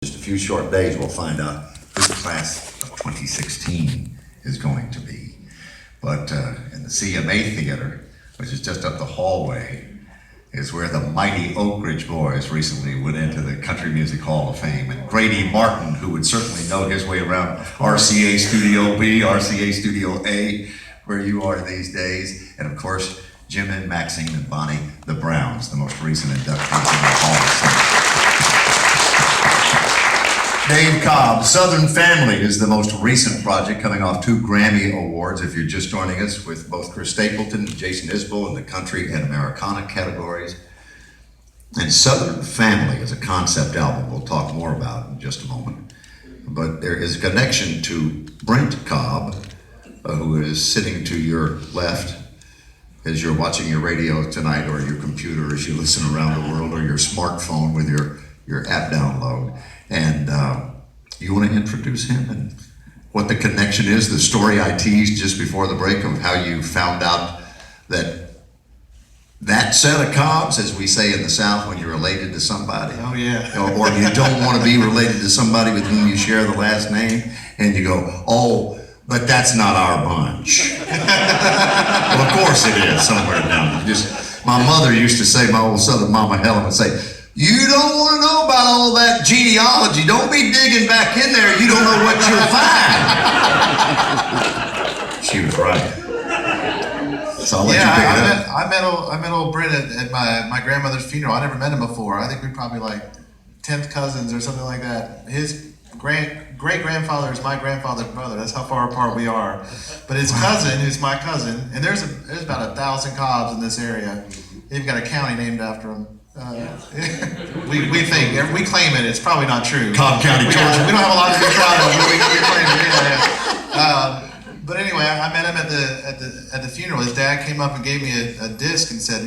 Just a few short days, we'll find out who the class of 2016 is going to be. But in the CMA Theater, which is just up the hallway, is where the mighty Oak Ridge Boys recently went into the Country Music Hall of Fame. And Grady Martin, who would certainly know his way around RCA Studio B, RCA Studio A, where you are these days. And of course, Jim and Maxine and Bonnie, the Browns, the most recent inductees in the Hall of Fame. Dave Cobb, Southern Family is the most recent project, coming off 2 Grammy Awards, if you're just joining us, with both Chris Stapleton and Jason Isbell in the country and Americana categories. And Southern Family is a concept album we'll talk more about in just a moment. But there is a connection to Brent Cobb, who is sitting to your left as you're watching your radio tonight, or your computer as you listen around the world, or your smartphone with your app download. And you want to introduce him and what the connection is, the story I teased just before the break of how you found out that set of Cobbs, as we say in the South, when you're related to somebody. Oh, yeah. Or you don't want to be related to somebody with whom you share the last name, and you go, oh, but that's not our bunch. Well, of course it is, somewhere down there. My mother used to say, my old Southern mama Helen would say, you don't want to know about all that genealogy. Don't be digging back in there. You don't know what you'll find. She was right. So I'll let you pick it up. I met old Brent at my grandmother's funeral. I never met him before. I think we're probably like 10th cousins or something like that. His great-grandfather is my grandfather's brother. That's how far apart we are. But his cousin, who's my cousin, and there's about 1,000 Cobbs in this area. They've got a county named after him. We claim it. It's probably not true. Cobb County, Georgia. We don't have a lot to be proud of, but we claim it. Yeah. But anyway, I met him at the funeral. His dad came up and gave me a disc and said,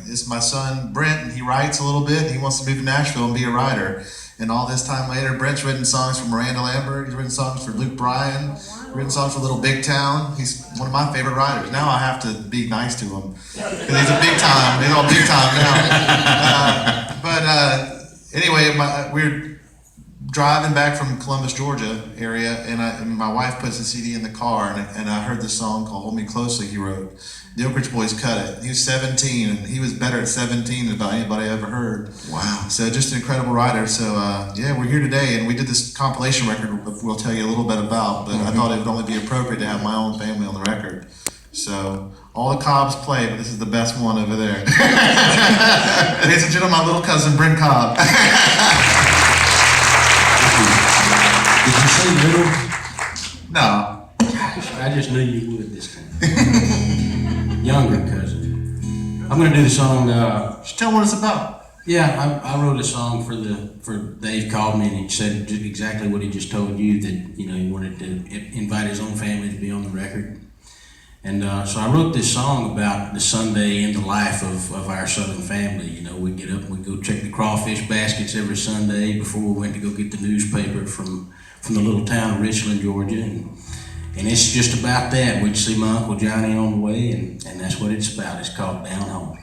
this is my son Brent, and he writes a little bit. And he wants to move to Nashville and be a writer. And all this time later, Brent's written songs for Miranda Lambert. He's written songs for Luke Bryan. Written songs for Little Big Town. He's one of my favorite writers. Now I have to be nice to him because he's a big time. He's all big time now. Anyway, we're driving back from Columbus, Georgia area, and my wife puts the CD in the car, and I heard this song called "Hold Me Closely." He wrote. The Oak Ridge Boys cut it. He was 17, and he was better at 17 than about anybody I ever heard. Wow. So just an incredible writer. So yeah, we're here today, and we did this compilation record we'll tell you a little bit about, but I thought it would only be appropriate to have my own family on the record. So all the Cobbs play, but this is the best one over there. Ladies and gentlemen, my little cousin, Brent Cobb. Did you say little? No. I just knew you would this time. Younger cousin. I'm gonna do the song. Just tell what it's about. Yeah, I wrote a song for Dave called me and he said exactly what he just told you, that he wanted to invite his own family to be on the record. And so I wrote this song about the Sunday in the life of our Southern family. We get up and we go check the crawfish baskets every Sunday before we went to go get the newspaper from the little town of Richland, Georgia. And it's just about that. We'd see my Uncle Johnny on the way, and that's what it's about. It's called Down Home.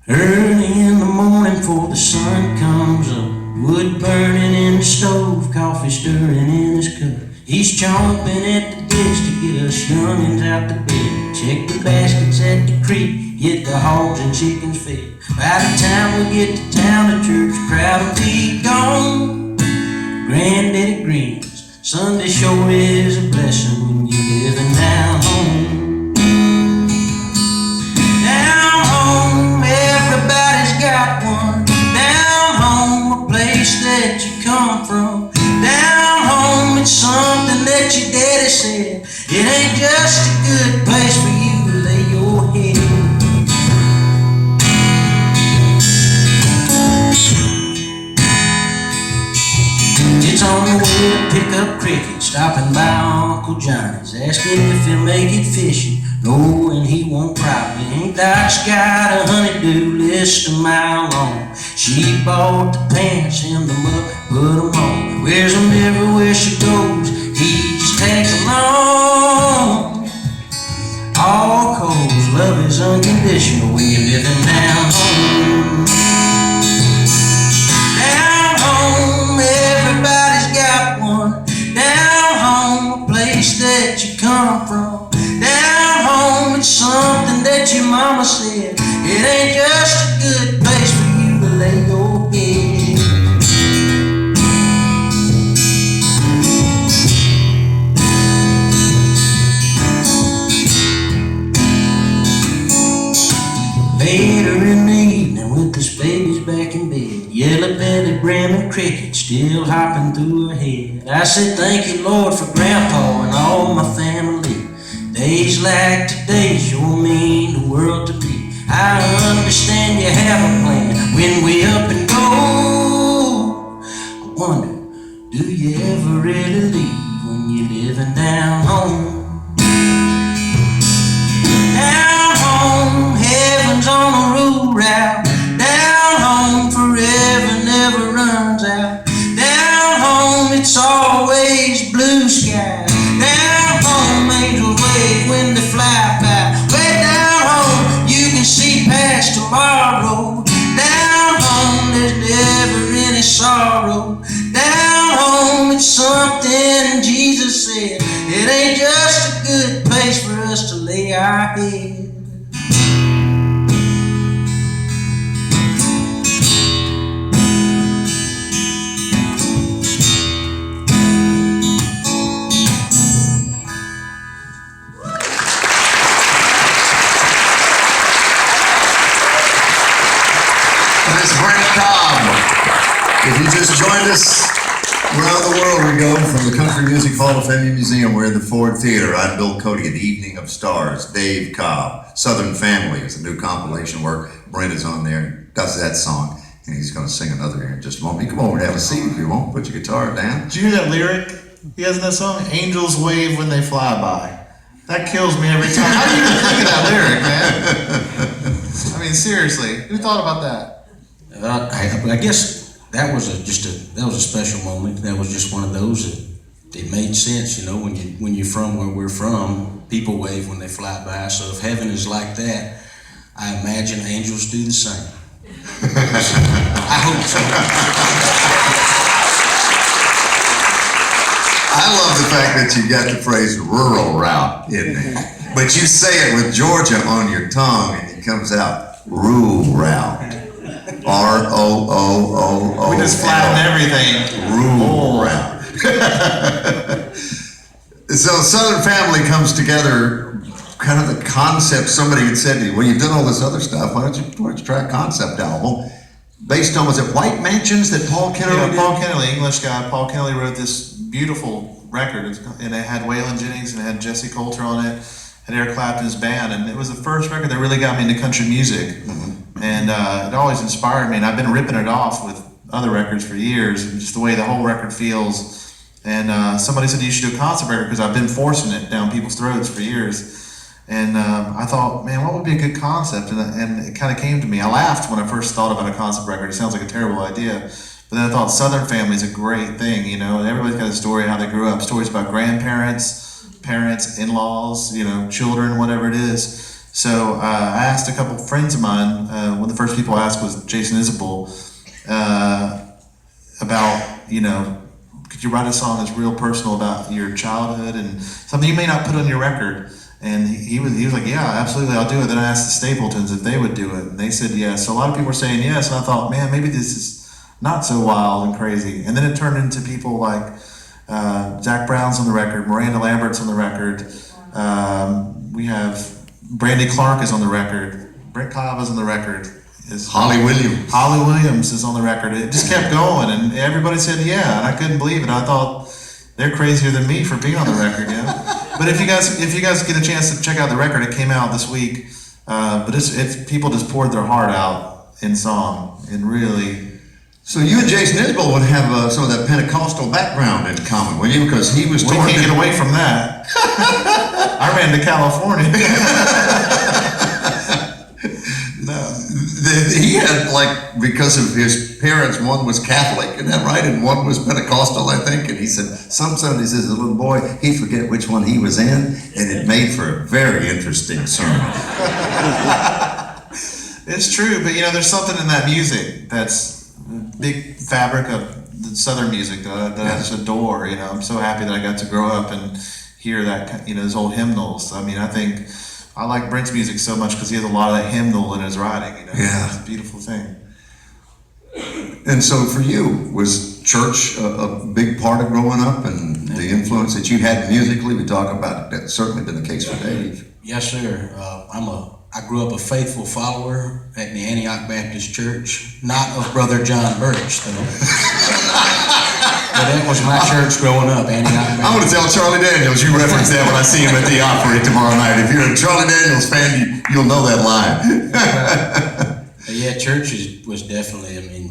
Early in the morning before the sun comes up, wood burning in the stove, coffee stirring in his cup. He's chomping at the bits to get us youngins out to bed. Check the baskets at the creek, get the hogs and chickens fed. By the time we get to town, the church crowd will be gone. Granddaddy grins. Sunday sure is a blessing when you're living down home. Down home, everybody's got one. Down home, a place that you come from. Down home, it's something that your daddy said. It ain't just a good place for you to lay your head. It's on the way to pick up cricket, stopping by Uncle Johnny's, asking if he'll make it fishing, knowing he won't probably. Ain't Doc's got a honey-do list a mile long. She bought the pants and the mug, put 'em on. Wears 'em everywhere she goes, he just tags along. All 'cause love is unconditional when you're living down home. Down home. Jelly belly, brim and cricket still hopping through her head. I said, thank you, Lord, for Grandpa and all my family. Days like today sure mean the world to me. I understand you have a plan when we up and go. I wonder, do you ever really leave when you're living down home? Down home, heaven's on a road route. Down home, forever never runs out. Down home, it's always blue skies. Down home, angels wave when they fly by. Way down home, you can see past tomorrow. Down home, there's never any sorrow. Down home, it's something Jesus said. It ain't just a good place for us to lay our head. Miss Brent Cobb. If you just joined us, around the world we go from the Country Music Hall of Fame Museum. We're in the Ford Theater. I'm Bill Cody at Evening of Stars. Dave Cobb, Southern Family is a new compilation work. Brent is on there and does that song, and he's going to sing another here in just a moment. You come over and have a seat if you want. Put your guitar down. Did you hear that lyric he has in that song? Angels wave when they fly by. That kills me every time. How do you even think of that lyric, man? I mean, seriously, who thought about that? I guess that was a special moment. That was just one of those that it made sense, you know. When you're from where we're from, people wave when they fly by. So if heaven is like that, I imagine angels do the same. I hope so. I love the fact that you got the phrase rural route in there, but you say it with Georgia on your tongue, and it comes out rural route. R-O-O-O-O. We just flatten everything. Rural route. So Southern Family comes together, kind of the concept. Somebody had said to you, well, you've done all this other stuff. Why don't you try a concept album? Based on, was it White Mansions that Paul Kennelly did? Paul Kennelly, English guy. Paul Kennelly wrote this beautiful record, and it had Waylon Jennings and it had Jesse Coulter on it, had Eric Clapton's band, and it was the first record that really got me into country music. And it always inspired me, and I've been ripping it off with other records for years, and just the way the whole record feels. And somebody said you should do a concept record because I've been forcing it down people's throats for years. And I thought, man, what would be a good concept? And it kind of came to me. I laughed when I first thought about a concept record. It sounds like a terrible idea. But then I thought Southern Family is a great thing, you know. Everybody's got a story how they grew up, stories about grandparents, parents, in-laws, you know, children, whatever it is. So I asked a couple friends of mine, one of the first people I asked was Jason Isbell, about, you know, could you write a song that's real personal about your childhood and something you may not put on your record? And he was like, yeah, absolutely, I'll do it. Then I asked the Stapletons if they would do it, and they said yes. So a lot of people were saying yes, and I thought, man, maybe this is not so wild and crazy. And then it turned into people like Zach Brown's on the record, Miranda Lambert's on the record, we have Brandy Clark is on the record, Brent Cobb is on the record. Holly Williams. Holly Williams is on the record. It just kept going, and everybody said yeah, and I couldn't believe it. I thought they're crazier than me for being on the record, yeah. But if you guys get a chance to check out the record, it came out this week. But it's people just poured their heart out in song, and really. So you and Jason Isbell would have some of that Pentecostal background in common, would you? Because he was. We can't get away from that. I ran to California. No. He had, like, because of his parents, one was Catholic, isn't that right? And one was Pentecostal, I think. And he said, some Sundays as a little boy, he'd forget which one he was in, and it made for a very interesting sermon. It's true, but you know, there's something in that music that's the big fabric of the Southern music that I just adore. You know, I'm so happy that I got to grow up and hear that, you know, those old hymnals. I mean, I think I like Brent's music so much because he has a lot of that hymnal in his writing. You know, yeah, it's a beautiful thing. And so for you, was church a big part of growing up and the influence that you had musically? We talk about that's certainly been the case for Dave. Yes, sir. I'm I grew up a faithful follower at the Antioch Baptist Church, not of Brother John Birch, though. But that was my church growing up, Antioch Baptist. I'm going to tell Charlie Daniels you reference that when I see him at the Opry tomorrow night. If you're a Charlie Daniels fan, you'll know that line. Yeah, church was definitely, I mean,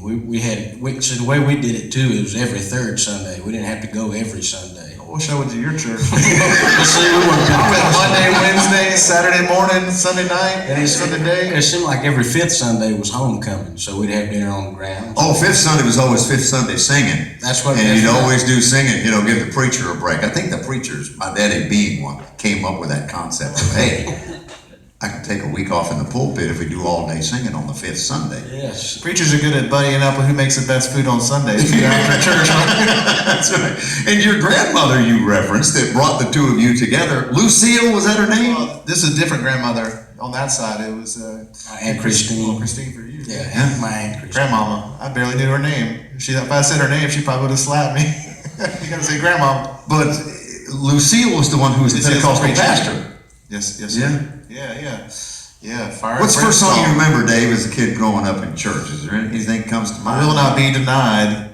so the way we did it too, it was every third Sunday. We didn't have to go every Sunday. I wish I went to your church. See, we went Monday, Wednesday, Saturday morning, Sunday night, and Sunday day. It seemed like every fifth Sunday was homecoming, so we'd have dinner on the ground. Oh, fifth Sunday was always fifth Sunday singing. That's what. And you'd always do singing, give the preacher a break. I think the preachers, my daddy being one, came up with that concept of, hey, I can take a week off in the pulpit if we do all day singing on the fifth Sunday. Yes. Preachers are good at buddying up with who makes the best food on Sundays. After church. That's right. And your grandmother you referenced that brought the two of you together, Lucille, was that her name? Well, this is a different grandmother. On that side, it was Aunt Christine. Christine for you. Yeah, my Aunt Christine. Grandmama. I barely knew her name. If I said her name, she probably would have slapped me. You gotta say grandma. But Lucille was the one who was the Pentecostal pastor. Yes, yeah. What's the first song you remember, Dave, as a kid growing up in church? Is there anything that comes to mind? I Will Not Be Denied.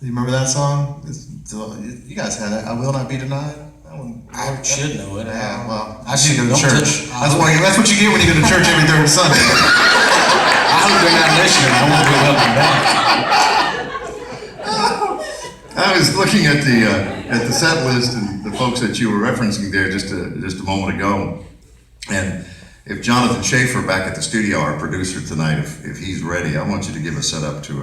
You remember that song? You guys had that. I Will Not Be Denied. That one. I should know it. Yeah, well, I should go to don't church. touch- That's what you get when you go to church every third Sunday. I hope they're not listening. I won't be welcome back. I was looking at the set list and the folks that you were referencing there just a moment ago, and if Jonathan Schaefer back at the studio, our producer tonight, if he's ready, I want you to give a setup to